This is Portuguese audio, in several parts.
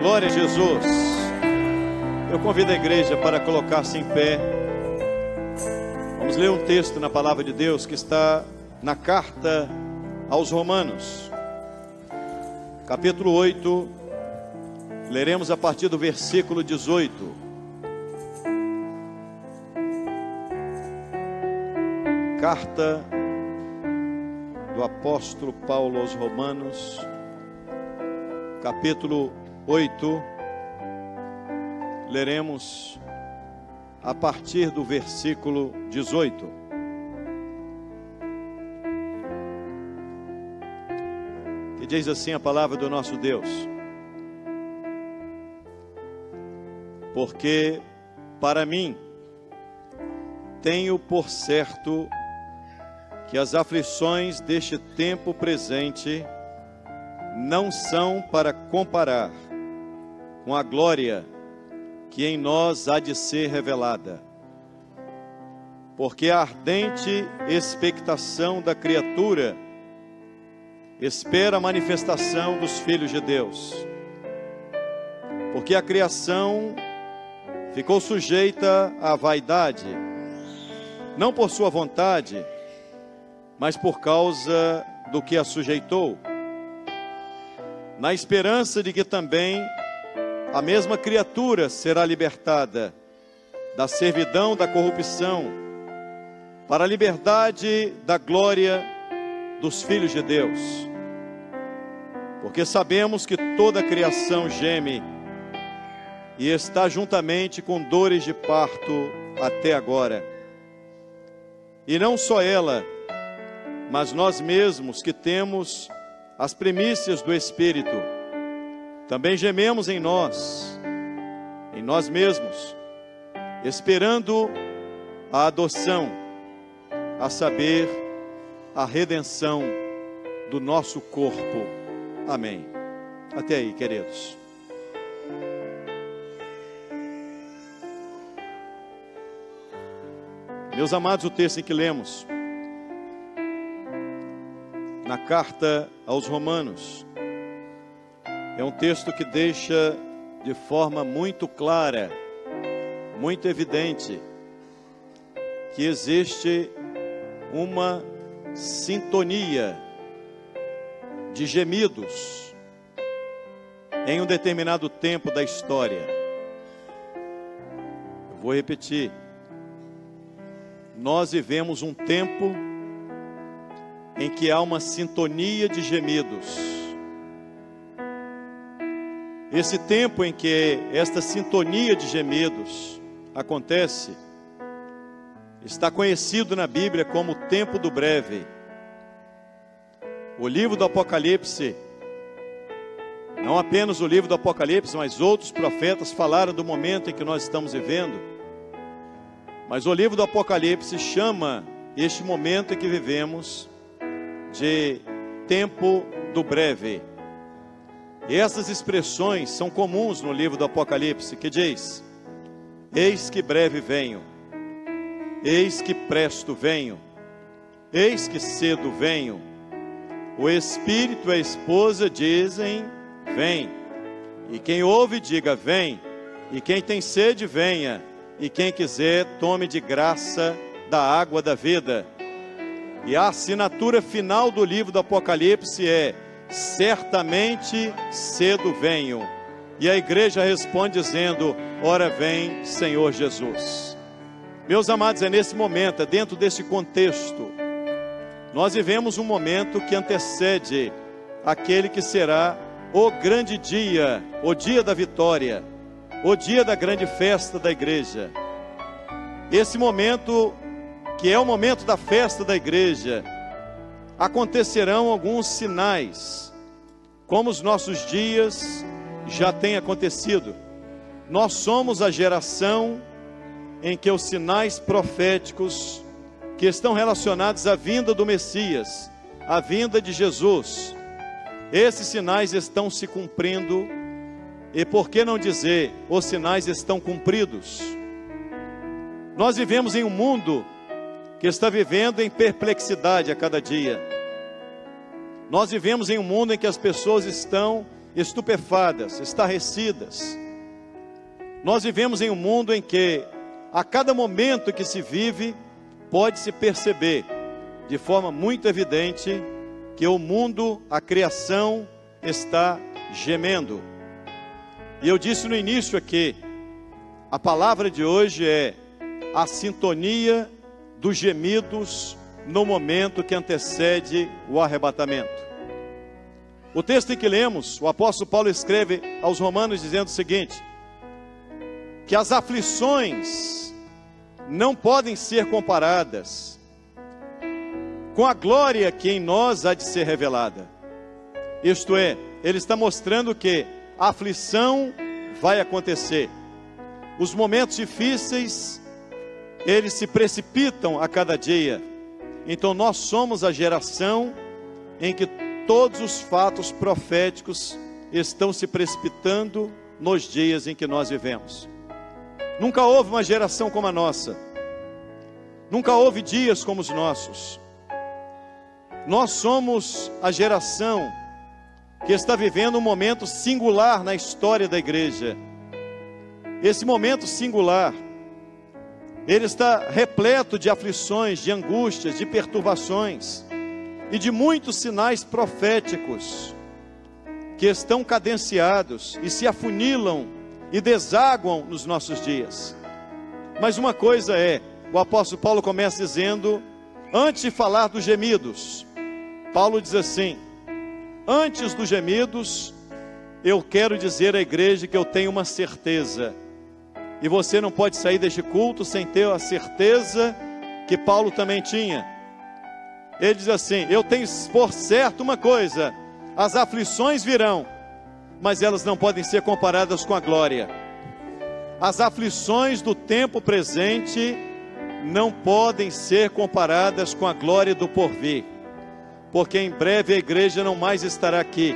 Glória a Jesus. Eu convido a igreja para colocar-se em pé. Vamos ler um texto na palavra de Deus que está na carta aos Romanos, capítulo 8. Leremos a partir do versículo 18. Carta do apóstolo Paulo aos Romanos, capítulo 8, leremos a partir do versículo 18. Que diz assim a palavra do nosso Deus: porque para mim tenho por certo que as aflições deste tempo presente não são para comparar com a glória que em nós há de ser revelada. Porque a ardente expectação da criatura espera a manifestação dos filhos de Deus. Porque a criação ficou sujeita à vaidade, não por sua vontade, mas por causa do que a sujeitou, na esperança de que também a mesma criatura será libertada da servidão da corrupção para a liberdade da glória dos filhos de Deus. Porque sabemos que toda a criação geme e está juntamente com dores de parto até agora. E não só ela, mas nós mesmos que temos as primícias do Espírito, também gememos em nós mesmos, esperando a adoção, a saber, a redenção do nosso corpo. Amém. Até aí, queridos. Meus amados, o texto em que lemos na carta aos Romanos é um texto que deixa de forma muito clara, muito evidente, que existe uma sintonia de gemidos em um determinado tempo da história. Eu vou repetir. Nós vivemos um tempo em que há uma sintonia de gemidos. Esse tempo em que esta sintonia de gemidos acontece, está conhecido na Bíblia como o tempo do breve. O livro do Apocalipse, não apenas o livro do Apocalipse, mas outros profetas falaram do momento em que nós estamos vivendo. Mas o livro do Apocalipse chama este momento em que vivemos de tempo do breve. E essas expressões são comuns no livro do Apocalipse, que diz: eis que breve venho, eis que presto venho, eis que cedo venho. O Espírito e a esposa dizem: vem. E quem ouve, diga: vem. E quem tem sede, venha. E quem quiser, tome de graça da água da vida. E a assinatura final do livro do Apocalipse é: certamente cedo venho. E a igreja responde dizendo: ora vem, Senhor Jesus. Meus amados, é nesse momento, é dentro desse contexto, nós vivemos um momento que antecede aquele que será o grande dia, o dia da vitória, o dia da grande festa da igreja. Esse momento, que é o momento da festa da igreja, acontecerão alguns sinais, como os nossos dias já têm acontecido. Nós somos a geração em que os sinais proféticos que estão relacionados à vinda do Messias, à vinda de Jesus, esses sinais estão se cumprindo. E por que não dizer, os sinais estão cumpridos? Nós vivemos em um mundo que está vivendo em perplexidade a cada dia. Nós vivemos em um mundo em que as pessoas estão estupefadas, estarrecidas. Nós vivemos em um mundo em que, a cada momento que se vive, pode-se perceber, de forma muito evidente, que o mundo, a criação, está gemendo. E eu disse no início aqui, a palavra de hoje é a sintonia dos gemidos no momento que antecede o arrebatamento. O texto em que lemos, o apóstolo Paulo escreve aos Romanos dizendo o seguinte: que as aflições não podem ser comparadas com a glória que em nós há de ser revelada. Isto é, ele está mostrando que a aflição vai acontecer. Os momentos difíceis, eles se precipitam a cada dia. Então nós somos a geração em que todos os fatos proféticos estão se precipitando nos dias em que nós vivemos. Nunca houve uma geração como a nossa. Nunca houve dias como os nossos. Nós somos a geração que está vivendo um momento singular na história da igreja. Esse momento singular, ele está repleto de aflições, de angústias, de perturbações e de muitos sinais proféticos que estão cadenciados e se afunilam e desaguam nos nossos dias. Mas uma coisa é, o apóstolo Paulo começa dizendo, antes de falar dos gemidos, Paulo diz assim: antes dos gemidos, eu quero dizer à igreja que eu tenho uma certeza. E você não pode sair deste culto sem ter a certeza que Paulo também tinha. Ele diz assim: eu tenho por certo uma coisa, as aflições virão, mas elas não podem ser comparadas com a glória. As aflições do tempo presente não podem ser comparadas com a glória do porvir, porque em breve a igreja não mais estará aqui.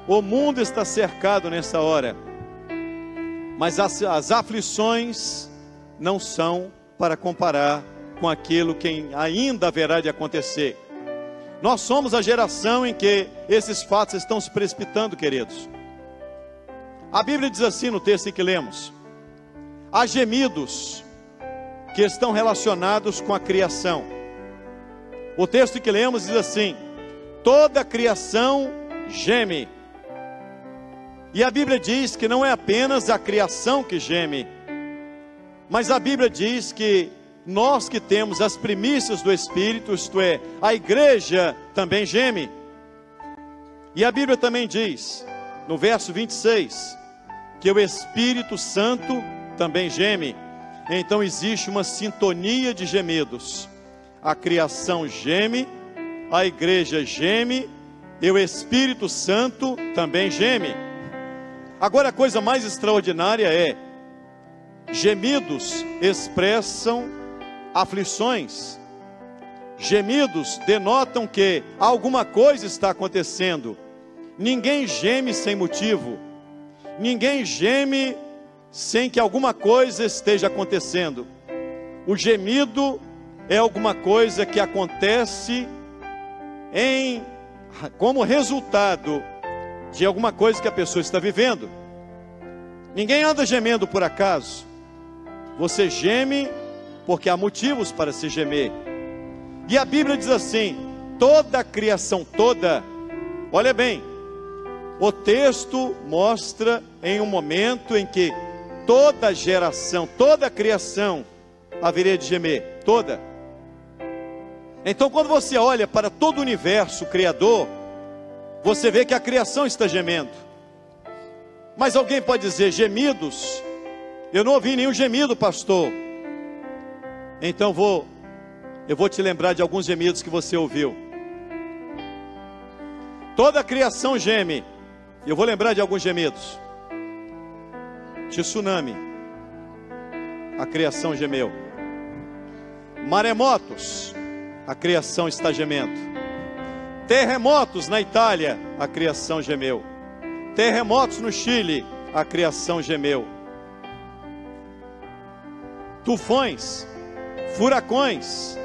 O mundo está cercado nessa hora, mas as aflições não são para comparar com aquilo que ainda haverá de acontecer. Nós somos a geração em que esses fatos estão se precipitando, queridos. A Bíblia diz assim no texto em que lemos: há gemidos que estão relacionados com a criação. O texto que lemos diz assim: toda a criação geme. E a Bíblia diz que não é apenas a criação que geme, mas a Bíblia diz que nós que temos as primícias do Espírito, isto é, a igreja também geme. E a Bíblia também diz, no verso 26, que o Espírito Santo também geme. Então existe uma sintonia de gemidos. A criação geme, a igreja geme, e o Espírito Santo também geme. Agora a coisa mais extraordinária é, gemidos expressam aflições. Gemidos denotam que alguma coisa está acontecendo. Ninguém geme sem motivo. Ninguém geme sem que alguma coisa esteja acontecendo. O gemido é alguma coisa que acontece como resultado de alguma coisa que a pessoa está vivendo. Ninguém anda gemendo por acaso. Você geme porque há motivos para se gemer. E a Bíblia diz assim: toda a criação toda, olha bem, o texto mostra em um momento em que toda geração, toda a criação haveria de gemer, toda. Então quando você olha para todo o universo criador, você vê que a criação está gemendo. Mas alguém pode dizer, gemidos? Eu não ouvi nenhum gemido, pastor. Então eu vou te lembrar de alguns gemidos que você ouviu. Toda a criação geme. Eu vou lembrar de alguns gemidos. Tsunami, a criação gemeu. Maremotos, a criação está gemendo. Terremotos na Itália, a criação gemeu. Terremotos no Chile, a criação gemeu. Tufões, furacões,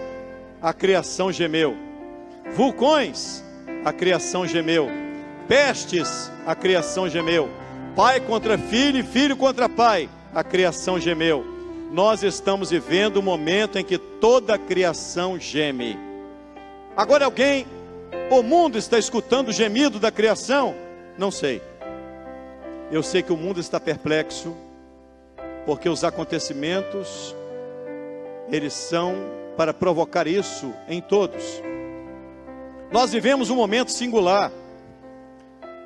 a criação gemeu. Vulcões, a criação gemeu. pestes, a criação gemeu. Pai contra filho e filho contra pai, a criação gemeu. Nós estamos vivendo um momento em que toda a criação geme. Agora o mundo está escutando o gemido da criação? Não sei. Eu sei que o mundo está perplexo, porque os acontecimentos, eles são para provocar isso em todos. Nós vivemos um momento singular.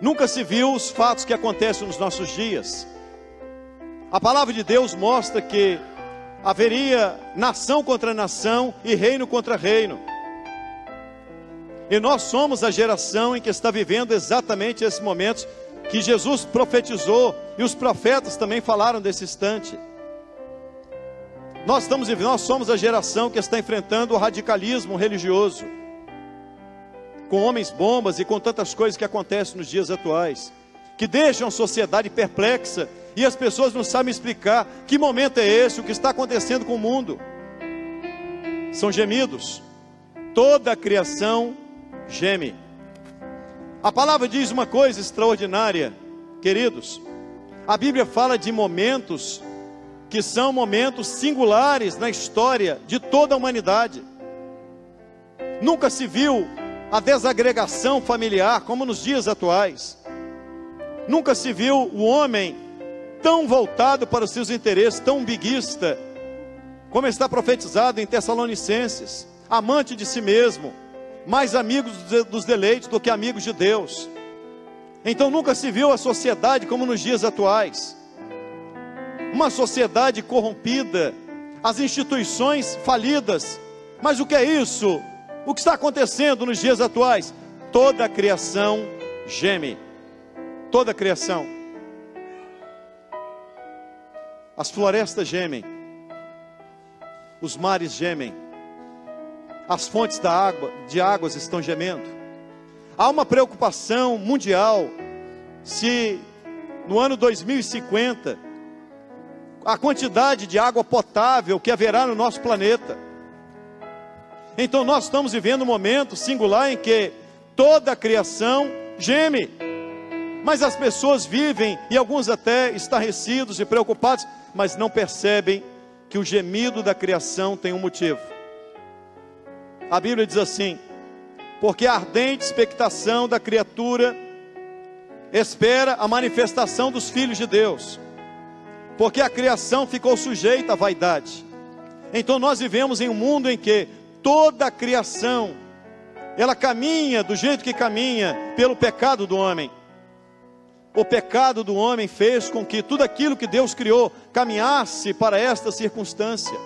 Nunca se viu os fatos que acontecem nos nossos dias. A palavra de Deus mostra que haveria nação contra nação e reino contra reino. E nós somos a geração em que está vivendo exatamente esses momentos que Jesus profetizou, e os profetas também falaram desse instante. Nós somos a geração que está enfrentando o radicalismo religioso, com homens bombas e com tantas coisas que acontecem nos dias atuais, que deixam a sociedade perplexa, e as pessoas não sabem explicar que momento é esse, o que está acontecendo com o mundo. São gemidos. Toda a criação geme. A palavra diz uma coisa extraordinária, queridos. A Bíblia fala de momentos que são momentos singulares na história de toda a humanidade. Nunca se viu a desagregação familiar como nos dias atuais. Nunca se viu o homem tão voltado para os seus interesses, tão umbiguista, como está profetizado em Tessalonicenses, amante de si mesmo, mais amigos dos deleites do que amigos de Deus. Então nunca se viu a sociedade como nos dias atuais, uma sociedade corrompida, as instituições falidas. Mas o que é isso? O que está acontecendo nos dias atuais? Toda a criação geme. Toda a criação. As florestas gemem, os mares gemem, as fontes de águas estão gemendo. Há uma preocupação mundial se no ano 2050 a quantidade de água potável que haverá no nosso planeta. Então nós estamos vivendo um momento singular em que toda a criação geme, mas as pessoas vivem, e alguns até estarrecidos e preocupados, mas não percebem que o gemido da criação tem um motivo. A Bíblia diz assim: porque a ardente expectação da criatura espera a manifestação dos filhos de Deus, porque a criação ficou sujeita à vaidade. Então nós vivemos em um mundo em que toda a criação, ela caminha do jeito que caminha, pelo pecado do homem. O pecado do homem fez com que tudo aquilo que Deus criou caminhasse para esta circunstância.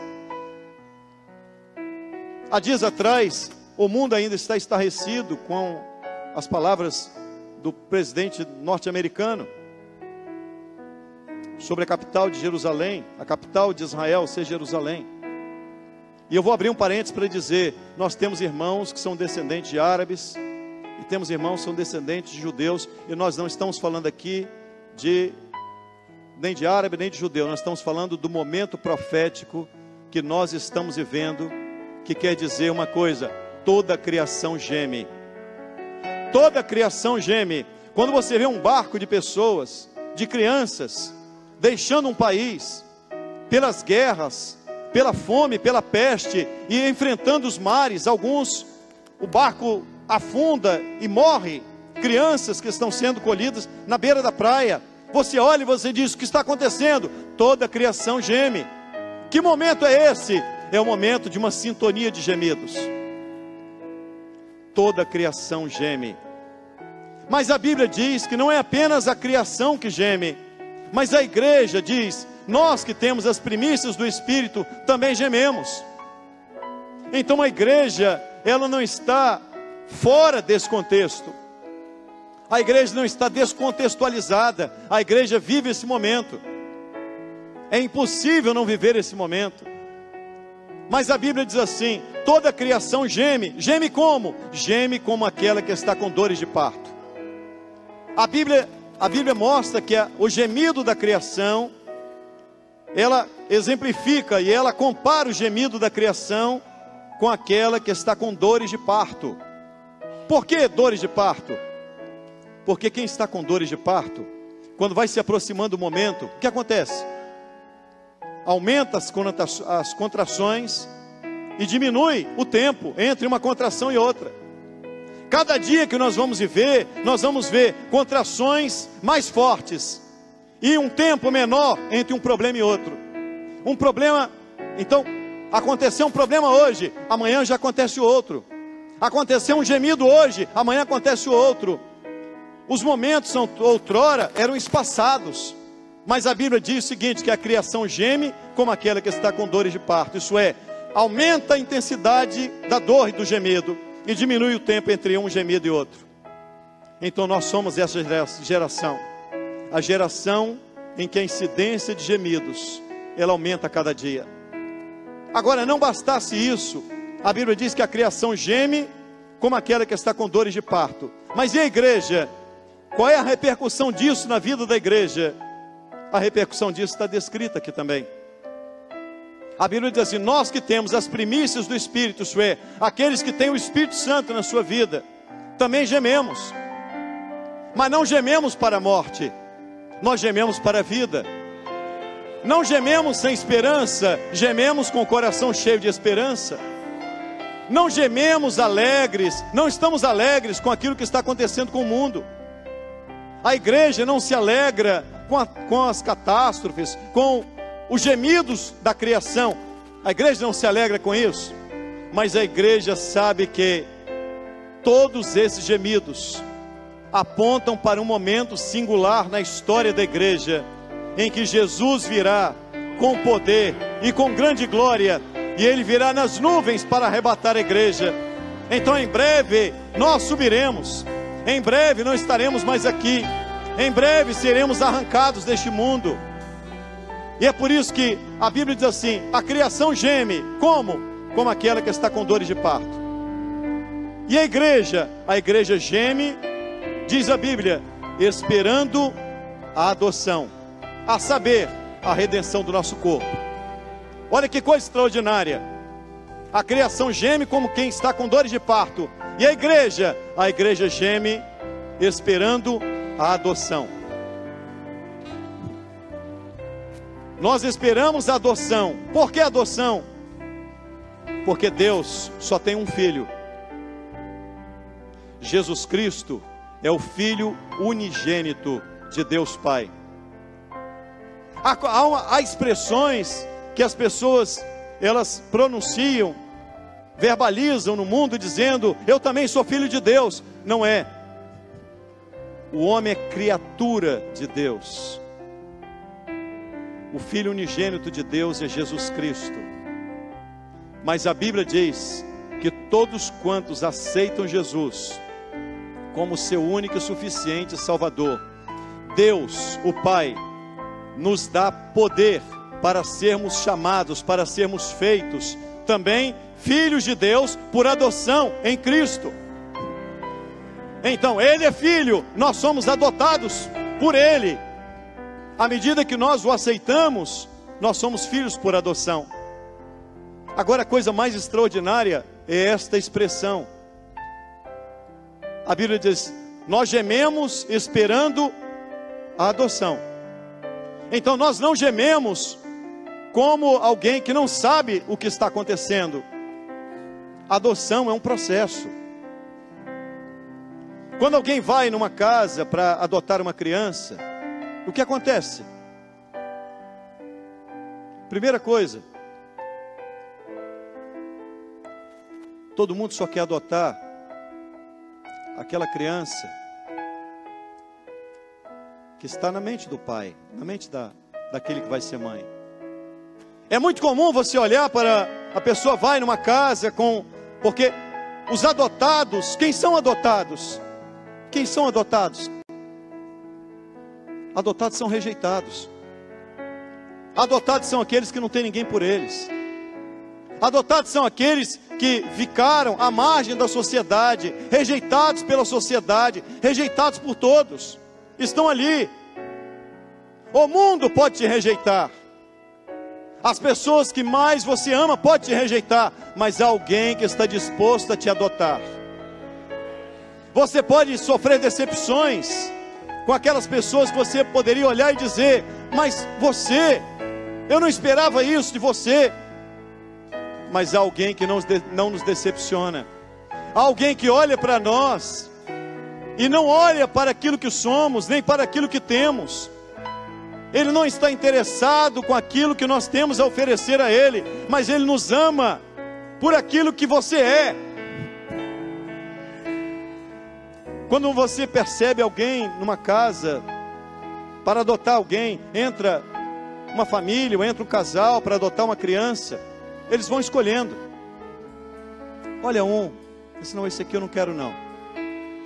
Há dias atrás, o mundo ainda está estarrecido com as palavras do presidente norte-americano sobre a capital de Jerusalém, a capital de Israel ser Jerusalém. E eu vou abrir um parênteses para dizer: nós temos irmãos que são descendentes de árabes, e temos irmãos que são descendentes de judeus, e nós não estamos falando aqui nem de árabe nem de judeu, nós estamos falando do momento profético que nós estamos vivendo, que quer dizer uma coisa: toda a criação geme. Toda a criação geme. Quando você vê um barco de pessoas, de crianças, deixando um país, pelas guerras, pela fome, pela peste, e enfrentando os mares, alguns, o barco afunda e morre, crianças que estão sendo colhidas na beira da praia. Você olha e você diz: o que está acontecendo? Toda a criação geme. Que momento é esse? É o momento de uma sintonia de gemidos. Toda a criação geme. Mas a Bíblia diz que não é apenas a criação que geme, mas a igreja diz: nós que temos as primícias do Espírito também gememos. Então a igreja, ela não está fora desse contexto. A igreja não está descontextualizada. A igreja vive esse momento. É impossível não viver esse momento. Mas a Bíblia diz assim: toda a criação geme. Geme como? Geme como aquela que está com dores de parto. A Bíblia mostra que o gemido da criação, ela exemplifica e ela compara o gemido da criação com aquela que está com dores de parto. Por que dores de parto? Porque quem está com dores de parto, quando vai se aproximando o momento, o que acontece? Aumenta as contrações e diminui o tempo entre uma contração e outra. Cada dia que nós vamos ver contrações mais fortes e um tempo menor entre um problema e outro. Um problema, então, aconteceu um problema hoje, amanhã já acontece o outro. Aconteceu um gemido hoje, amanhã acontece o outro. Os momentos outrora eram espaçados, mas a Bíblia diz o seguinte, que a criação geme como aquela que está com dores de parto. Isso é, aumenta a intensidade da dor e do gemido e diminui o tempo entre um gemido e outro. Então nós somos essa geração, a geração em que a incidência de gemidos, ela aumenta a cada dia. Agora, não bastasse isso, a Bíblia diz que a criação geme como aquela que está com dores de parto. Mas e a igreja? Qual é a repercussão disso na vida da igreja? A repercussão disso está descrita aqui também. A Bíblia diz assim, nós que temos as primícias do Espírito, isso é, aqueles que têm o Espírito Santo na sua vida, também gememos. Mas não gememos para a morte, nós gememos para a vida. Não gememos sem esperança, gememos com o coração cheio de esperança. Não gememos alegres, não estamos alegres com aquilo que está acontecendo com o mundo. A igreja não se alegra com as catástrofes, com os gemidos da criação. A igreja não se alegra com isso, mas a igreja sabe que todos esses gemidos apontam para um momento singular na história da igreja, em que Jesus virá com poder e com grande glória, e Ele virá nas nuvens para arrebatar a igreja. Então em breve nós subiremos, em breve não estaremos mais aqui, em breve seremos arrancados deste mundo. E é por isso que a Bíblia diz assim, a criação geme, como? Como aquela que está com dores de parto. E a igreja geme, diz a Bíblia, esperando a adoção, a saber, a redenção do nosso corpo. Olha que coisa extraordinária. A criação geme como quem está com dores de parto. E a igreja geme esperando a adoção. Nós esperamos a adoção. Por que a adoção? Porque Deus só tem um filho. Jesus Cristo é o Filho unigênito de Deus Pai. Há expressões que as pessoas, elas pronunciam, verbalizam no mundo dizendo, eu também sou filho de Deus. Não é. O homem é criatura de Deus. O Filho unigênito de Deus é Jesus Cristo. Mas a Bíblia diz que todos quantos aceitam Jesus como seu único e suficiente Salvador, Deus, o Pai, nos dá poder para sermos chamados, para sermos feitos também filhos de Deus por adoção em Cristo. Então Ele é filho, nós somos adotados por Ele. À medida que nós o aceitamos, nós somos filhos por adoção. Agora a coisa mais extraordinária é esta expressão. A Bíblia diz, nós gememos esperando a adoção. Então nós não gememos como alguém que não sabe o que está acontecendo. A adoção é um processo. Quando alguém vai numa casa para adotar uma criança, o que acontece? Primeira coisa, todo mundo só quer adotar aquela criança que está na mente do pai, na mente daquele que vai ser mãe. É muito comum você olhar para a pessoa, vai numa casa porque os adotados, quem são adotados? Quem são adotados? Adotados são rejeitados. Adotados são aqueles que não tem ninguém por eles. Adotados são aqueles que ficaram à margem da sociedade, rejeitados pela sociedade, rejeitados por todos. Estão ali. O mundo pode te rejeitar. As pessoas que mais você ama podem te rejeitar, mas há alguém que está disposto a te adotar. Você pode sofrer decepções com aquelas pessoas que você poderia olhar e dizer: mas você, eu não esperava isso de você. Mas há alguém que não nos decepciona. Há alguém que olha para nós e não olha para aquilo que somos, nem para aquilo que temos. Ele não está interessado com aquilo que nós temos a oferecer a Ele, mas Ele nos ama por aquilo que você é. Quando você percebe alguém numa casa para adotar alguém, entra uma família ou entra um casal para adotar uma criança, eles vão escolhendo. Olha senão esse aqui eu não quero não.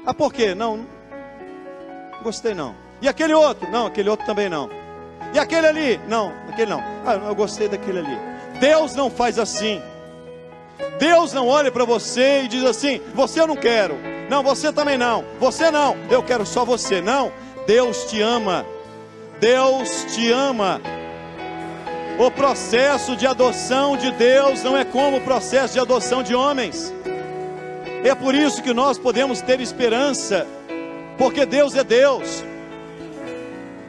Ah, por quê? Não gostei não. E aquele outro? Não, aquele outro também não. E aquele ali? Não, aquele não. Ah, eu gostei daquele ali. Deus não faz assim. Deus não olha para você e diz assim: você eu não quero. Não, você também não. Você não. Eu quero só você. Não. Deus te ama. Deus te ama. O processo de adoção de Deus não é como o processo de adoção de homens. É por isso que nós podemos ter esperança, porque Deus é Deus.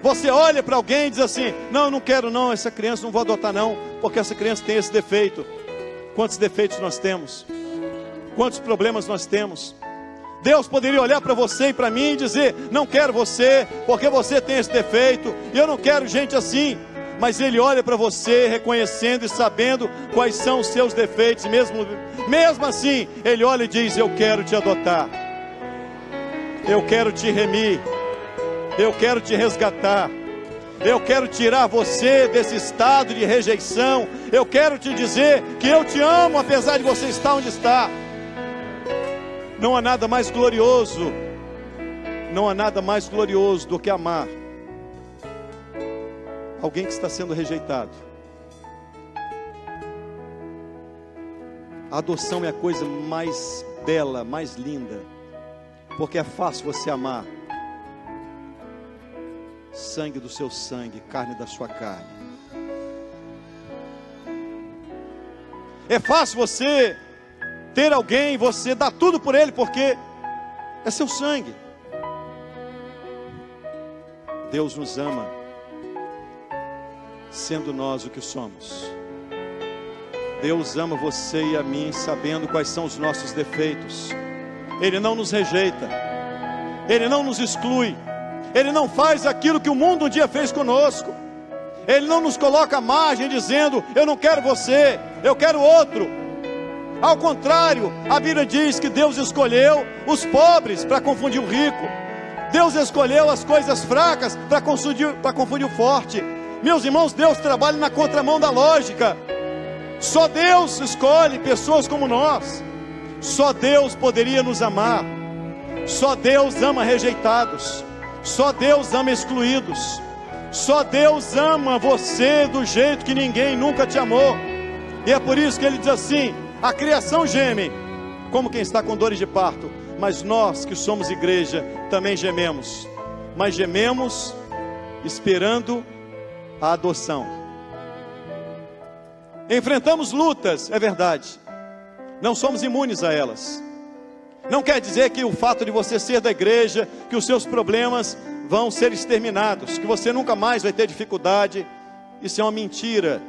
Você olha para alguém e diz assim: não, não quero não, essa criança não vou adotar não, porque essa criança tem esse defeito. Quantos defeitos nós temos? Quantos problemas nós temos? Deus poderia olhar para você e para mim e dizer: não quero você, porque você tem esse defeito, e eu não quero gente assim. Mas Ele olha para você reconhecendo e sabendo quais são os seus defeitos, e mesmo assim Ele olha e diz: eu quero te adotar, eu quero te remir, eu quero te resgatar, eu quero tirar você desse estado de rejeição, eu quero te dizer que eu te amo apesar de você estar onde está. Não há nada mais glorioso, não há nada mais glorioso do que amar alguém que está sendo rejeitado. A adoção é a coisa mais bela, mais linda, porque é fácil você amar sangue do seu sangue, carne da sua carne. É fácil você ter alguém, você dá tudo por ele, porque é seu sangue. Deus nos ama, sendo nós o que somos. Deus ama você e a mim, sabendo quais são os nossos defeitos. Ele não nos rejeita, Ele não nos exclui, Ele não faz aquilo que o mundo um dia fez conosco. Ele não nos coloca à margem dizendo: eu não quero você, eu quero outro. Ao contrário, a Bíblia diz que Deus escolheu os pobres para confundir o rico. Deus escolheu as coisas fracas para confundir o forte. Meus irmãos, Deus trabalha na contramão da lógica. Só Deus escolhe pessoas como nós. Só Deus poderia nos amar. Só Deus ama rejeitados. Só Deus ama excluídos. Só Deus ama você do jeito que ninguém nunca te amou. E é por isso que Ele diz assim: a criação geme como quem está com dores de parto, mas nós que somos igreja também gememos. Mas gememos esperando a adoção. Enfrentamos lutas, é verdade. Não somos imunes a elas. Não quer dizer que o fato de você ser da igreja, que os seus problemas vão ser exterminados, que você nunca mais vai ter dificuldade. Isso é uma mentira.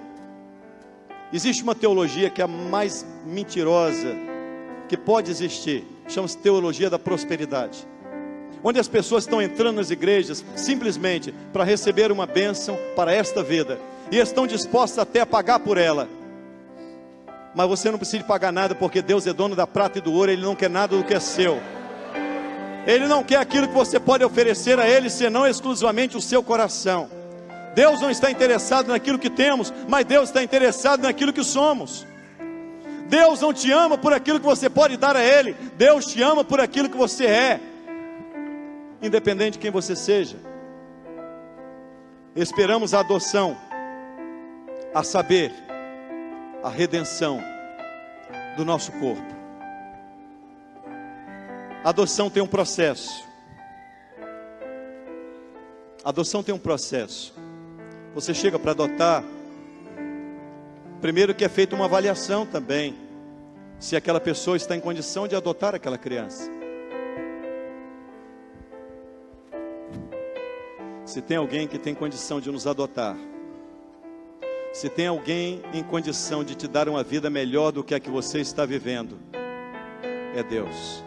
Existe uma teologia que é a mais mentirosa que pode existir. Chama-se teologia da prosperidade, onde as pessoas estão entrando nas igrejas simplesmente para receber uma bênção para esta vida, e estão dispostos até a pagar por ela. Mas você não precisa pagar nada, porque Deus é dono da prata e do ouro. Ele não quer nada do que é seu. Ele não quer aquilo que você pode oferecer a Ele, senão exclusivamente o seu coração. Deus não está interessado naquilo que temos, mas Deus está interessado naquilo que somos. Deus não te ama por aquilo que você pode dar a Ele. Deus te ama por aquilo que você é, independente de quem você seja. Esperamos a adoção, a saber, a redenção do nosso corpo. A adoção tem um processo. A adoção tem um processo. Você chega para adotar, primeiro que é feita uma avaliação também, se aquela pessoa está em condição de adotar aquela criança. Se tem alguém que tem condição de nos adotar, se tem alguém em condição de te dar uma vida melhor do que a que você está vivendo, é Deus.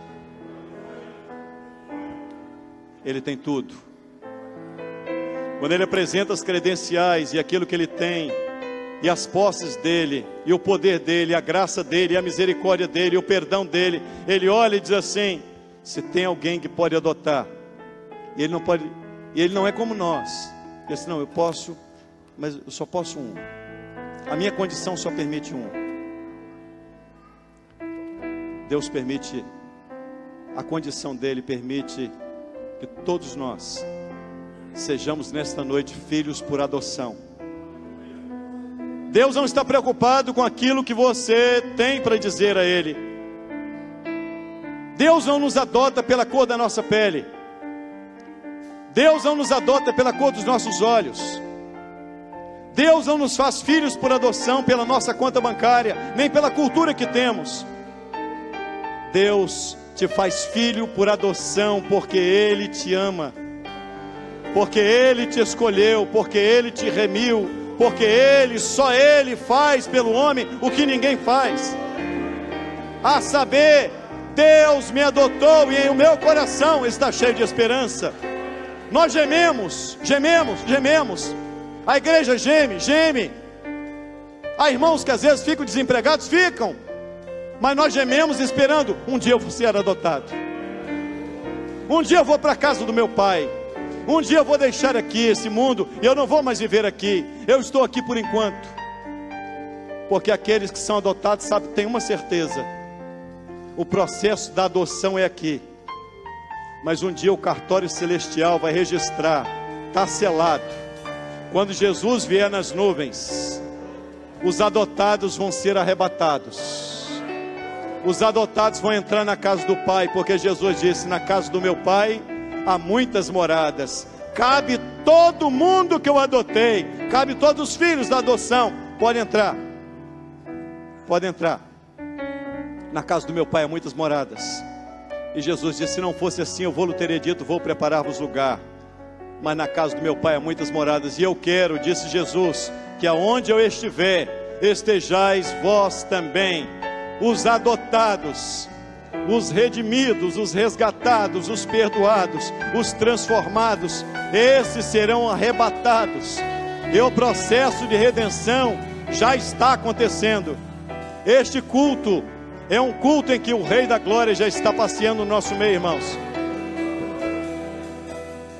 Ele tem tudo. Quando Ele apresenta as credenciais e aquilo que Ele tem, e as posses dEle, e o poder dEle, a graça dEle, a misericórdia dEle, o perdão dEle, Ele olha e diz assim: se tem alguém que pode adotar, e Ele não pode, e Ele não é como nós. Ele diz: não, eu posso, mas eu só posso um. A minha condição só permite um. Deus permite, a condição dEle permite que todos nós sejamos nesta noite filhos por adoção. Deus não está preocupado com aquilo que você tem para dizer a Ele. Deus não nos adota pela cor da nossa pele. Deus não nos adota pela cor dos nossos olhos. Deus não nos faz filhos por adoção pela nossa conta bancária, nem pela cultura que temos. Deus te faz filho por adoção, porque Ele te ama, porque Ele te escolheu, porque Ele te remiu, porque Ele, só Ele faz pelo homem o que ninguém faz. A saber, Deus me adotou e em o meu coração está cheio de esperança. Nós gememos, gememos, gememos. A igreja geme, geme. Há irmãos que às vezes ficam desempregados, ficam. Mas nós gememos esperando: um dia eu vou ser adotado. Um dia eu vou para a casa do meu pai. Um dia eu vou deixar aqui esse mundo e eu não vou mais viver aqui. Eu estou aqui por enquanto. Porque aqueles que são adotados sabem, tem uma certeza: o processo da adoção é aqui. Mas um dia o cartório celestial vai registrar, está selado. Quando Jesus vier nas nuvens, os adotados vão ser arrebatados. Os adotados vão entrar na casa do Pai, porque Jesus disse: na casa do meu Pai há muitas moradas. Cabe todo mundo que eu adotei, cabe todos os filhos da adoção. Pode entrar. Pode entrar. Na casa do meu Pai há muitas moradas. E Jesus disse: se não fosse assim, eu vou-lhe teria dito: vou preparar-vos lugar. Mas na casa do meu Pai há muitas moradas. E eu quero, disse Jesus, que aonde eu estiver, estejais vós também. Os adotados, os redimidos, os resgatados, os perdoados, os transformados, esses serão arrebatados. E o processo de redenção já está acontecendo. Este culto é um culto em que o Rei da Glória já está passeando no nosso meio, irmãos.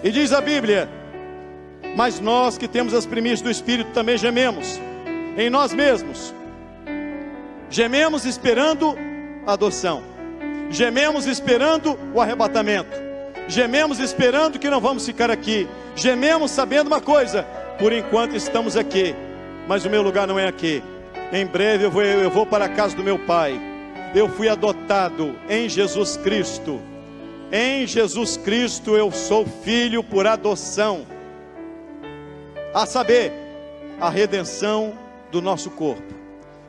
E diz a Bíblia: mas nós que temos as primícias do Espírito também gememos em nós mesmos. Gememos esperando a adoção. Gememos esperando o arrebatamento. Gememos esperando que não vamos ficar aqui. Gememos sabendo uma coisa: por enquanto estamos aqui, mas o meu lugar não é aqui. Em breve eu vou para a casa do meu Pai. Eu fui adotado em Jesus Cristo. Em Jesus Cristo eu sou filho por adoção. A saber, a redenção do nosso corpo.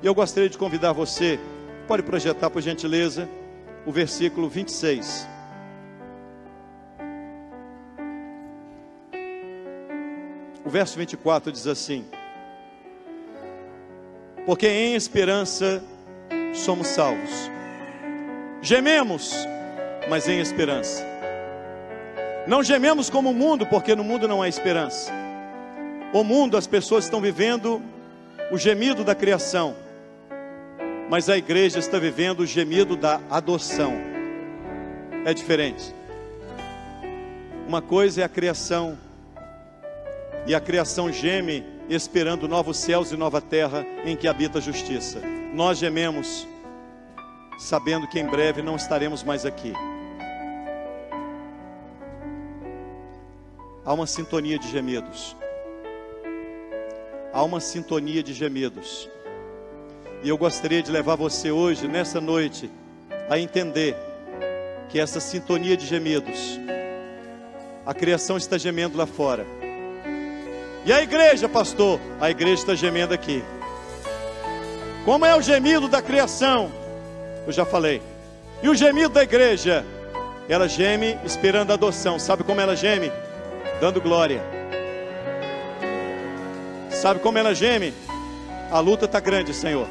E eu gostaria de convidar você, pode projetar por gentileza, o versículo 26. O verso 24 diz assim: porque em esperança somos salvos. Gememos, mas em esperança. Não gememos como o mundo, porque no mundo não há esperança. O mundo, as pessoas estão vivendo o gemido da criação, mas a igreja está vivendo o gemido da adoção. É diferente. Uma coisa é a criação, e a criação geme esperando novos céus e nova terra em que habita a justiça. Nós gememos sabendo que em breve não estaremos mais aqui. Há uma sintonia de gemidos. Há uma sintonia de gemidos. E eu gostaria de levar você hoje, nessa noite, a entender que essa sintonia de gemidos, a criação está gemendo lá fora. E a igreja, pastor? A igreja está gemendo aqui. Como é o gemido da criação? Eu já falei. E o gemido da igreja? Ela geme esperando a adoção. Sabe como ela geme? Dando glória. Sabe como ela geme? A luta está grande, Senhor.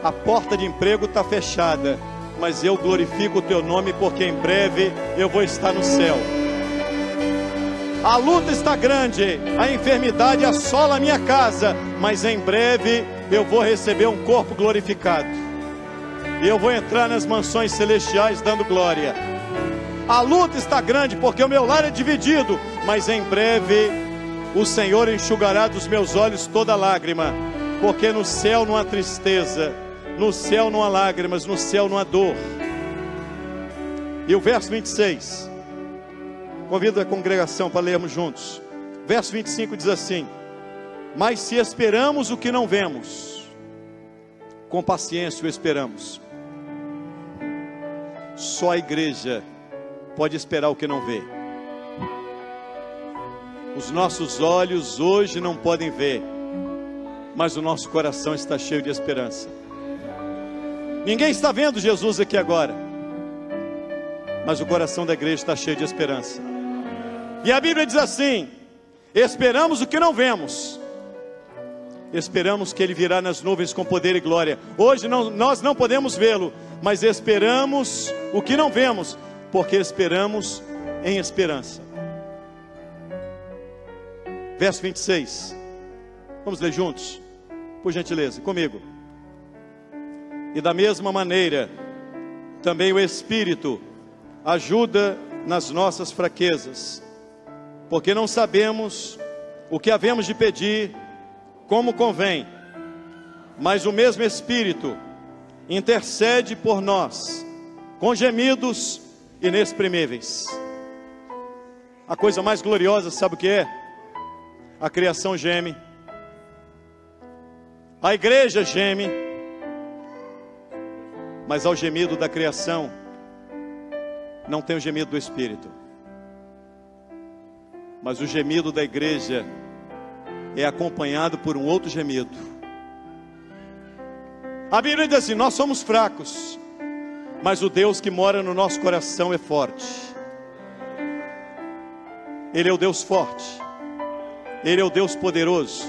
A porta de emprego está fechada, mas eu glorifico o teu nome, porque em breve eu vou estar no céu. A luta está grande, a enfermidade assola a minha casa, mas em breve eu vou receber um corpo glorificado, e eu vou entrar nas mansões celestiais dando glória. A luta está grande, porque o meu lar é dividido, mas em breve o Senhor enxugará dos meus olhos toda lágrima, porque no céu não há tristeza, no céu não há lágrimas, no céu não há dor. E o verso 26, convido a congregação para lermos juntos. Verso 25 diz assim: mas se esperamos o que não vemos, com paciência o esperamos. Só a igreja pode esperar o que não vê. Os nossos olhos hoje não podem ver, mas o nosso coração está cheio de esperança. Ninguém está vendo Jesus aqui agora, mas o coração da igreja está cheio de esperança. E a Bíblia diz assim: esperamos o que não vemos, esperamos que Ele virá nas nuvens com poder e glória. Hoje nós não podemos vê-lo, mas esperamos o que não vemos, porque esperamos em esperança. Verso 26, vamos ler juntos, por gentileza, comigo. E da mesma maneira, também o Espírito ajuda nas nossas fraquezas, porque não sabemos o que havemos de pedir como convém, mas o mesmo Espírito intercede por nós com gemidos inexprimíveis. A coisa mais gloriosa, sabe o que é? A criação geme, a igreja geme, mas ao gemido da criação não tem o gemido do Espírito. Mas o gemido da igreja é acompanhado por um outro gemido. A Bíblia diz assim: nós somos fracos, mas o Deus que mora no nosso coração é forte. Ele é o Deus forte, Ele é o Deus poderoso.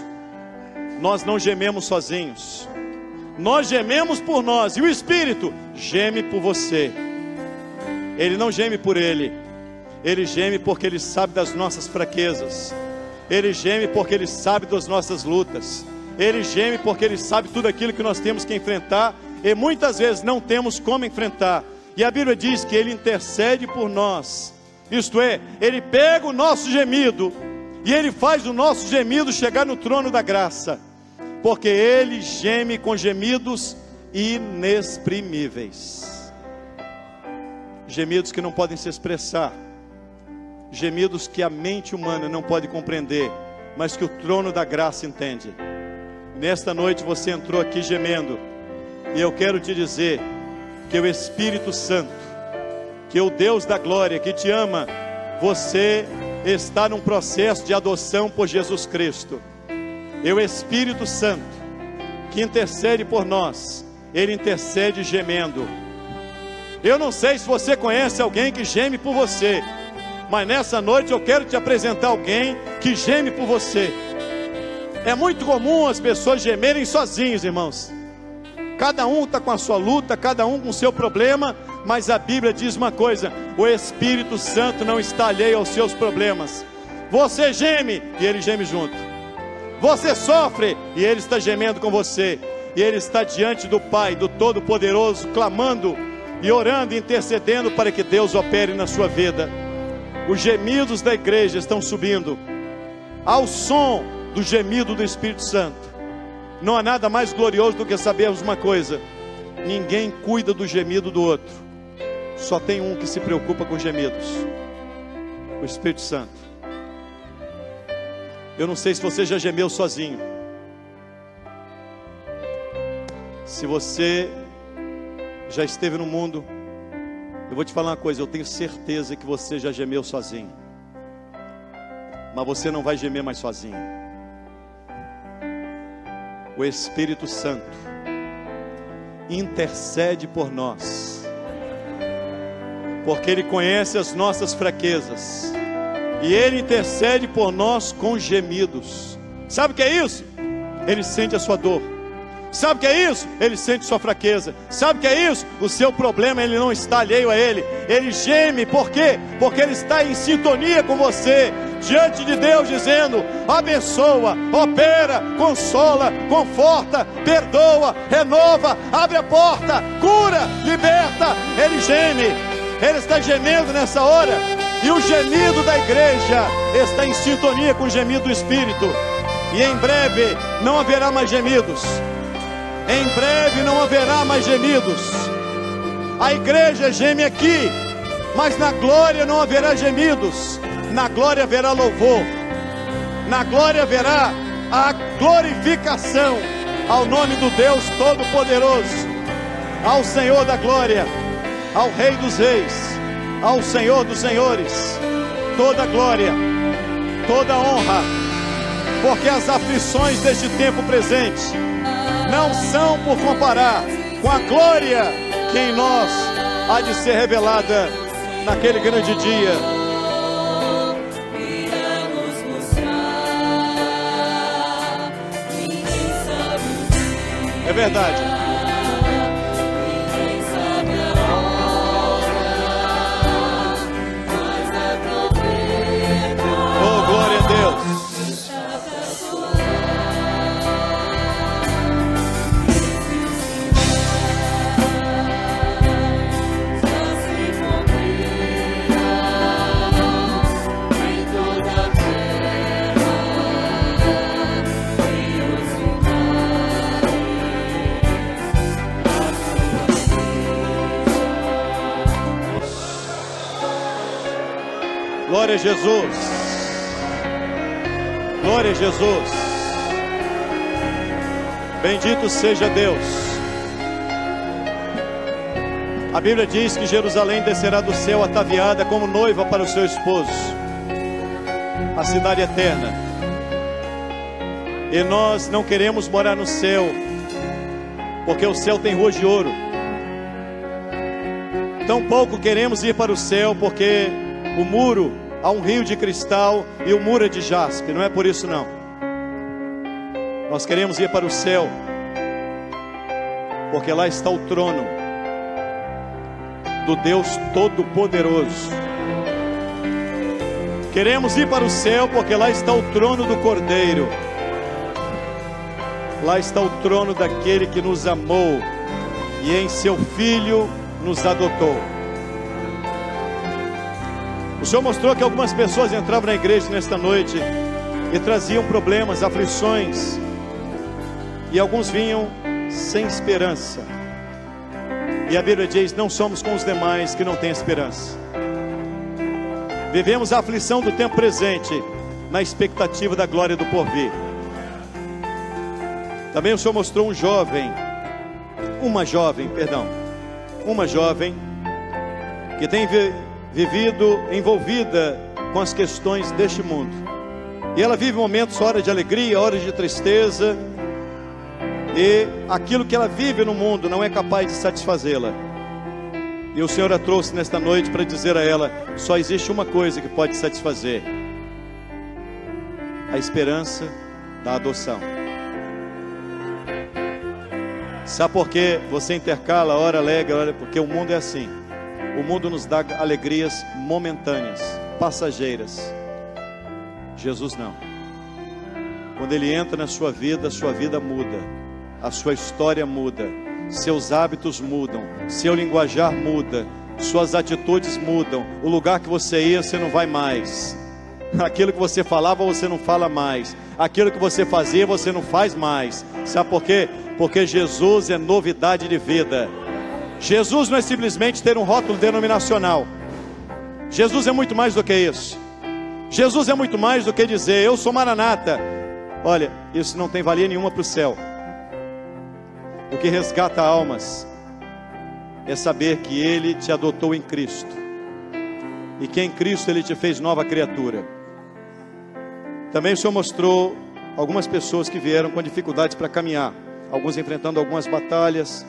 Nós não gememos sozinhos, nós gememos por nós, e o Espírito geme por você. Ele não geme por Ele, Ele geme porque Ele sabe das nossas fraquezas. Ele geme porque Ele sabe das nossas lutas. Ele geme porque Ele sabe tudo aquilo que nós temos que enfrentar, e muitas vezes não temos como enfrentar. E a Bíblia diz que Ele intercede por nós. Isto é, Ele pega o nosso gemido e Ele faz o nosso gemido chegar no trono da graça, porque Ele geme com gemidos inexprimíveis. Gemidos que não podem se expressar, gemidos que a mente humana não pode compreender, mas que o trono da graça entende. Nesta noite você entrou aqui gemendo, e eu quero te dizer que o Espírito Santo, que o Deus da glória que te ama, você está num processo de adoção por Jesus Cristo. E o Espírito Santo que intercede por nós, Ele intercede gemendo. Eu não sei se você conhece alguém que geme por você, mas nessa noite eu quero te apresentar alguém que geme por você. É muito comum as pessoas gemerem sozinhos, irmãos. Cada um está com a sua luta, cada um com o seu problema, mas a Bíblia diz uma coisa: o Espírito Santo não está alheio aos seus problemas. Você geme e Ele geme junto. Você sofre e Ele está gemendo com você. E Ele está diante do Pai, do Todo-Poderoso, clamando e orando e intercedendo para que Deus opere na sua vida. Os gemidos da igreja estão subindo ao som do gemido do Espírito Santo. Não há nada mais glorioso do que sabermos uma coisa: ninguém cuida do gemido do outro. Só tem um que se preocupa com gemidos: o Espírito Santo. Eu não sei se você já gemeu sozinho. Se você já esteve no mundo, eu vou te falar uma coisa: eu tenho certeza que você já gemeu sozinho, mas você não vai gemer mais sozinho. O Espírito Santo intercede por nós, porque Ele conhece as nossas fraquezas, e Ele intercede por nós com gemidos. Sabe o que é isso? Ele sente a sua dor. Sabe o que é isso? Ele sente sua fraqueza. Sabe o que é isso? O seu problema, ele não está alheio a ele. Ele geme, por quê? Porque ele está em sintonia com você, diante de Deus, dizendo: abençoa, opera, consola, conforta, perdoa, renova, abre a porta, cura, liberta. Ele geme, ele está gemendo nessa hora. E o gemido da igreja está em sintonia com o gemido do Espírito. E em breve não haverá mais gemidos. Em breve não haverá mais gemidos. A igreja geme aqui, mas na glória não haverá gemidos. Na glória haverá louvor. Na glória haverá a glorificação ao nome do Deus Todo-Poderoso, ao Senhor da glória, ao Rei dos reis, ao Senhor dos senhores. Toda glória, toda honra, porque as aflições deste tempo presente não são por comparar com a glória que em nós há de ser revelada naquele grande dia. É verdade. Oh, glória a Deus. Glória a Jesus. Glória a Jesus. Bendito seja Deus. A Bíblia diz que Jerusalém descerá do céu ataviada como noiva para o seu esposo, a cidade eterna. E nós não queremos morar no céu, porque o céu tem ruas de ouro. Tampouco queremos ir para o céu, porque o muro, há um rio de cristal e o muro é de jaspe. Não é por isso não. Nós queremos ir para o céu, porque lá está o trono do Deus Todo-Poderoso. Queremos ir para o céu, porque lá está o trono do Cordeiro. Lá está o trono daquele que nos amou e em seu Filho nos adotou. O Senhor mostrou que algumas pessoas entravam na igreja nesta noite e traziam problemas, aflições, e alguns vinham sem esperança. E a Bíblia diz: não somos como os demais que não têm esperança. Vivemos a aflição do tempo presente, na expectativa da glória do porvir. Também o Senhor mostrou uma jovem que tem vivido envolvida com as questões deste mundo. E ela vive momentos, horas de alegria, horas de tristeza. E aquilo que ela vive no mundo não é capaz de satisfazê-la. E o Senhor a trouxe nesta noite para dizer a ela: só existe uma coisa que pode satisfazer: a esperança da adoção. Sabe por que você intercala hora alegre, hora... Porque o mundo é assim. O mundo nos dá alegrias momentâneas, passageiras. Jesus não. Quando Ele entra na sua vida muda. A sua história muda. Seus hábitos mudam. Seu linguajar muda. Suas atitudes mudam. O lugar que você ia, você não vai mais. Aquilo que você falava, você não fala mais. Aquilo que você fazia, você não faz mais. Sabe por quê? Porque Jesus é novidade de vida. Jesus não é simplesmente ter um rótulo denominacional. Jesus é muito mais do que isso. Jesus é muito mais do que dizer: eu sou Maranata. Olha, isso não tem valia nenhuma para o céu. O que resgata almas é saber que Ele te adotou em Cristo, e que em Cristo Ele te fez nova criatura. Também o Senhor mostrou algumas pessoas que vieram com dificuldades para caminhar, alguns enfrentando algumas batalhas.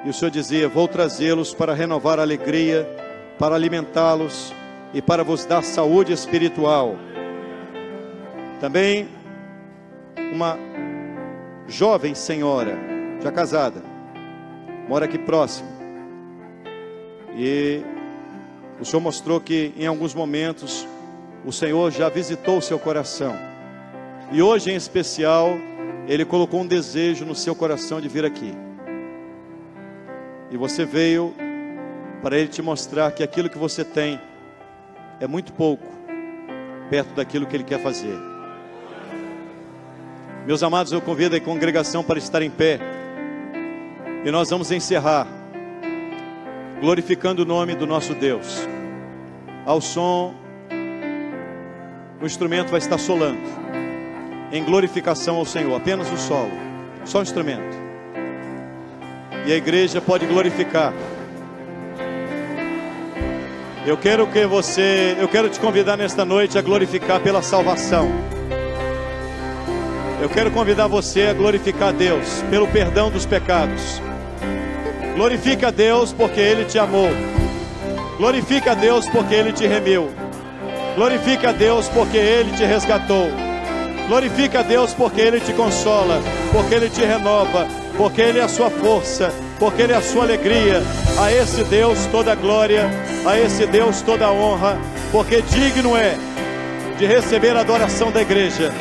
E o Senhor dizia: vou trazê-los para renovar a alegria, para alimentá-los e para vos dar saúde espiritual. Também uma jovem senhora, já casada, mora aqui próximo. E o Senhor mostrou que em alguns momentos o Senhor já visitou o seu coração. E hoje em especial, Ele colocou um desejo no seu coração de vir aqui. E você veio para Ele te mostrar que aquilo que você tem é muito pouco perto daquilo que Ele quer fazer. Meus amados, eu convido a congregação para estar em pé. E nós vamos encerrar glorificando o nome do nosso Deus. Ao som, o instrumento vai estar solando em glorificação ao Senhor, apenas o solo, só o instrumento. E a igreja pode glorificar. Eu quero te convidar nesta noite a glorificar pela salvação. Eu quero convidar você a glorificar a Deus pelo perdão dos pecados. Glorifica a Deus porque Ele te amou. Glorifica a Deus porque Ele te remiu. Glorifica a Deus porque Ele te resgatou. Glorifica a Deus porque Ele te consola, porque Ele te renova, porque Ele é a sua força, porque Ele é a sua alegria. A esse Deus toda a glória, a esse Deus toda a honra, porque digno é de receber a adoração da igreja.